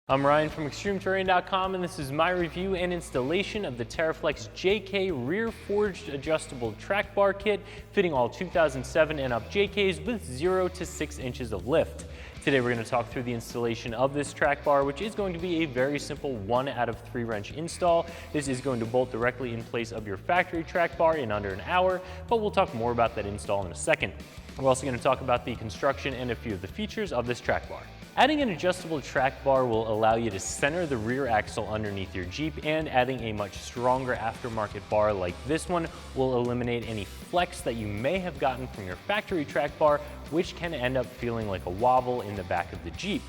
I'm Ryan from ExtremeTerrain.com, and this is my review and installation of the Teraflex JK rear forged adjustable track bar kit fitting all 2007 and up JKs with 0 to 6 inches of lift. Today we're going to talk through the installation of this track bar, which is going to be a very simple 1 out of 3 wrench install. This is going to bolt directly in place of your factory track bar in under an hour, but we'll talk more about that install in a second. We're also going to talk about the construction and a few of the features of this track bar. Adding an adjustable track bar will allow you to center the rear axle underneath your Jeep, and adding a much stronger aftermarket bar like this one will eliminate any flex that you may have gotten from your factory track bar, which can end up feeling like a wobble in the back of the Jeep.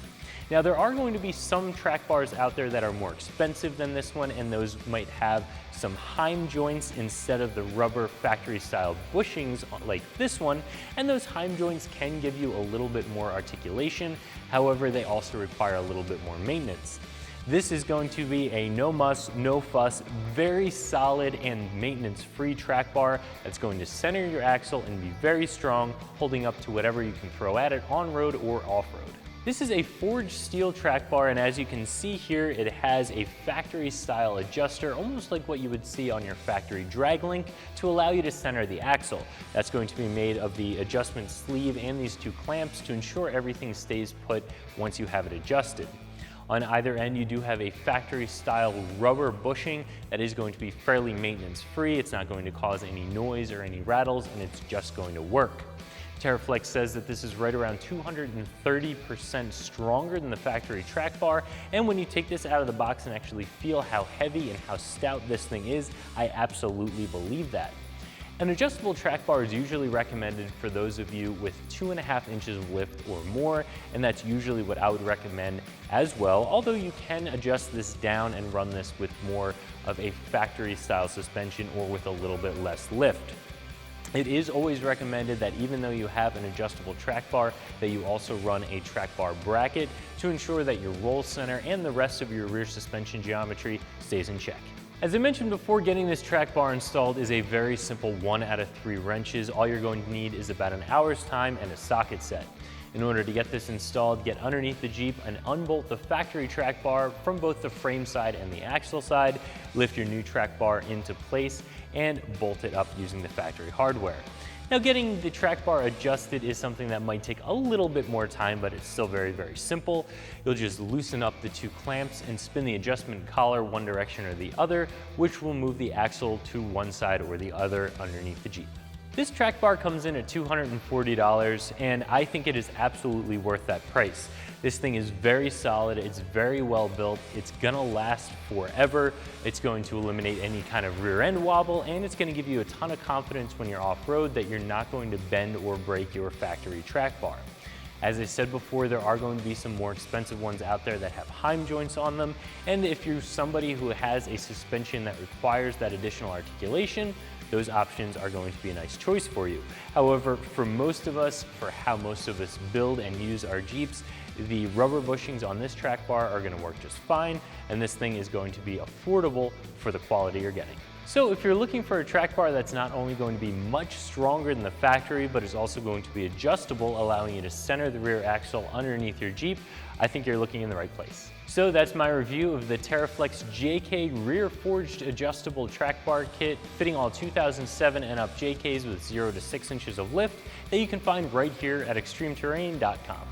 Now, there are going to be some track bars out there that are more expensive than this one, and those might have some Heim joints instead of the rubber factory style bushings like this one, and those Heim joints can give you a little bit more articulation. However, they also require a little bit more maintenance. This is going to be a no muss, no fuss, very solid and maintenance-free track bar that's going to center your axle and be very strong, holding up to whatever you can throw at it on-road or off-road. This is a forged steel track bar, and as you can see here, it has a factory style adjuster, almost like what you would see on your factory drag link, to allow you to center the axle. That's going to be made of the adjustment sleeve and these 2 clamps to ensure everything stays put once you have it adjusted. On either end, you do have a factory style rubber bushing that is going to be fairly maintenance free. It's not going to cause any noise or any rattles, and it's just going to work. Teraflex says that this is right around 230% stronger than the factory track bar, and when you take this out of the box and actually feel how heavy and how stout this thing is, I absolutely believe that. An adjustable track bar is usually recommended for those of you with 2.5 inches of lift or more, and that's usually what I would recommend as well, although you can adjust this down and run this with more of a factory style suspension or with a little bit less lift. It is always recommended that even though you have an adjustable track bar, that you also run a track bar bracket to ensure that your roll center and the rest of your rear suspension geometry stays in check. As I mentioned before, getting this track bar installed is a very simple 1 out of 3 wrenches. All you're going to need is about an hour's time and a socket set. In order to get this installed, get underneath the Jeep and unbolt the factory track bar from both the frame side and the axle side, lift your new track bar into place, and bolt it up using the factory hardware. Now, getting the track bar adjusted is something that might take a little bit more time, but it's still very, very simple. You'll just loosen up the 2 clamps and spin the adjustment collar one direction or the other, which will move the axle to one side or the other underneath the Jeep. This track bar comes in at $240, and I think it is absolutely worth that price. This thing is very solid, it's very well built, it's gonna last forever, it's going to eliminate any kind of rear end wobble, and it's gonna give you a ton of confidence when you're off-road that you're not going to bend or break your factory track bar. As I said before, there are going to be some more expensive ones out there that have Heim joints on them, and if you're somebody who has a suspension that requires that additional articulation, those options are going to be a nice choice for you. However, for most of us, for how most of us build and use our Jeeps, the rubber bushings on this track bar are going to work just fine, and this thing is going to be affordable for the quality you're getting. So if you're looking for a track bar that's not only going to be much stronger than the factory, but is also going to be adjustable, allowing you to center the rear axle underneath your Jeep, I think you're looking in the right place. So that's my review of the Teraflex JK rear forged adjustable track bar kit fitting all 2007 and up JKs with 0 to 6 inches of lift that you can find right here at ExtremeTerrain.com.